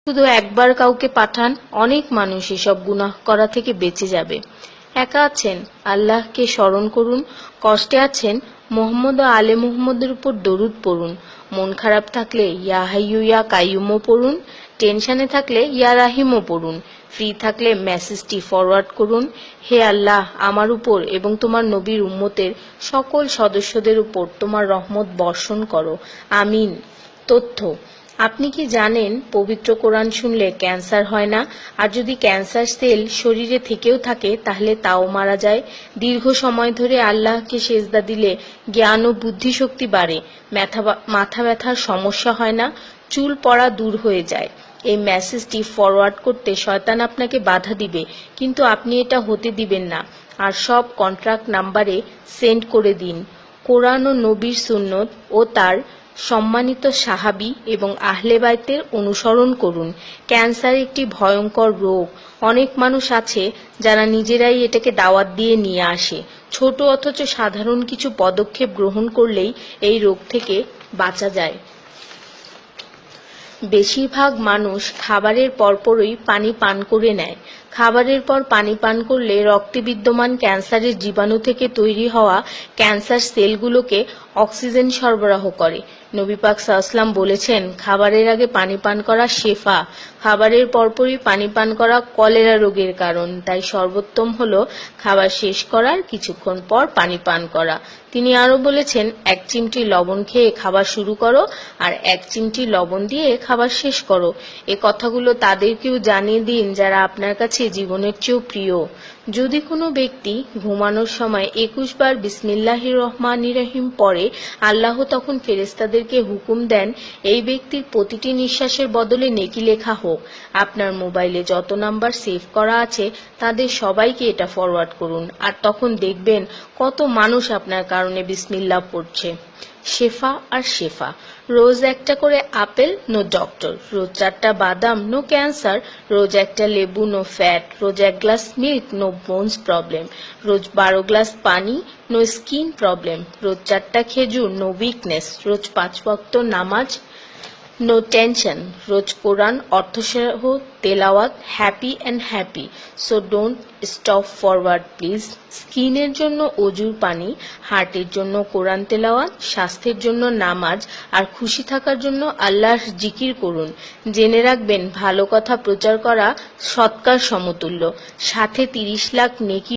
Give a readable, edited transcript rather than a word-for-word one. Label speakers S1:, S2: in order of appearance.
S1: শুধু একবার কাউকে পাঠান, অনেক মানুষ এসব গুনাহ করা থেকে বেঁচে যাবে। একা আছেন, আল্লাহকে স্মরণ করুন। কষ্টে আছেন, মুহাম্মদ ও আলে মুহাম্মদের উপর দরুদ পড়ুন। মন খারাপ থাকলে ইয়া হাইয়্যু ইয়া কাইয়্যুমও পড়ুন। টেনশনে থাকলে ইয়া রাহিমও পড়ুন। ফ্রি থাকলে মেসেজটি ফরওয়ার্ড করুন, হে আল্লাহ, আমার উপর এবং তোমার নবীর উম্মতের সকল সদস্যদের উপর তোমার রহমত বর্ষণ করো, আমিন। তথ্য: আপনি কি জানেন পবিত্র কোরআন শুনলে ক্যান্সার হয় না? আর যদি ক্যান্সার সেল শরীরে থেকেও থাকে তাহলে তাও মারা যায়। দীর্ঘ সময় ধরে আল্লাহকে সেজদা দিলে জ্ঞান ও বুদ্ধিশক্তি বাড়ে। মাথা ব্যথার সমস্যা হয় না, চুল পড়া দূর হয়ে যায়। এই মেসেজটি ফরওয়ার্ড করতে শয়তান আপনাকে বাধা দিবে, কিন্তু আপনি এটা হতে দিবেন না। আর সব কন্ট্রাক্ট নাম্বারে সেন্ড করে দিন। কোরআন ও নবীর সুন্নত ও তার সম্মানিত সাহাবী এবং আহলে বাইতের অনুসরণ করুন। ক্যান্সার একটি ভয়ঙ্কর রোগ। অনেক মানুষ আছে যারা নিজেরাই এটাকে দাওয়াত দিয়ে নিয়ে আসে। ছোট অথচ সাধারণ কিছু পদক্ষেপ গ্রহণ করলেই এই রোগ থেকে বাঁচা যায়। বেশিরভাগ মানুষ খাবারের পরপরই পানি পান করে নেয়। খাবারের পর পানি পান করলে রক্তে বিদ্যমান ক্যান্সারের জীবাণু থেকে তৈরি হওয়া ক্যান্সার সেলগুলোকে অক্সিজেন সরবরাহ করে। নবী পাক সাল্লাল্লাহু বলেছেন, খাবারের আগে পানি পান করা শেফা। খাবারের পরপরই পানি পান করা কলেরা রোগের কারণ। তাই সর্বোত্তম হলো খাবার শেষ করার কিছুক্ষণ পর পানি পান করা। তিনি আরো বলেছেন, 1 চিমটি লবণ খেয়ে খাবার শুরু করো আর 1 চিমটি লবণ দিয়ে খাবার শেষ করো। এ কথাগুলো তাদেরকেও জানিয়ে দিন যারা আপনার কাছে জীবনের চেয়েও প্রিয়। যদি কোনো ব্যক্তি ঘুমানোর সময় 21 বার বিসমিল্লাহির রহমানির রহিম পড়ে, আল্লাহ তখন ফেরেশতাদেরকে হুকুম দেন এই ব্যক্তির প্রতিটি নিঃশ্বাসের বদলে নেকি লেখা হোক। আপনার মোবাইলে যত নাম্বার সেভ করা আছে তাদের সবাইকে এটা ফরওয়ার্ড করুন, আর তখন দেখবেন কত মানুষ আপনার কারণে বিসমিল্লাহ পড়ছে। শেফা আর শেফা। রোজ একটা করে আপেল, নো ডক্টর। রোজ 4টা বাদাম, নো ক্যান্সার। রোজ একটা লেবু, নো ফ্যাট। রোজ 1 glass milk, no bones problem. রোজ 12 গ্লাস পানি, নো স্কিন প্রবলেম। রোজ 4টা খেজুর, নো উইকনেস। রোজ 5 ওয়াক্ত নামাজ, নো টেনশন। রোজ কোরআন অর্থসহ তেলাওয়াত, happy and happy. So don't stop forward please. স্কিনের জন্য অজুর পানি, হার্টের জন্য কোরআন তেলাওয়াত, স্বাস্থ্যের জন্য নামাজ, আর খুশি থাকার জন্য আল্লাহর জিকির করুন। জেনে রাখবেন, ভালো কথা প্রচার করা সৎকার সমতুল্য, সাথে 30 লাখ নেকি।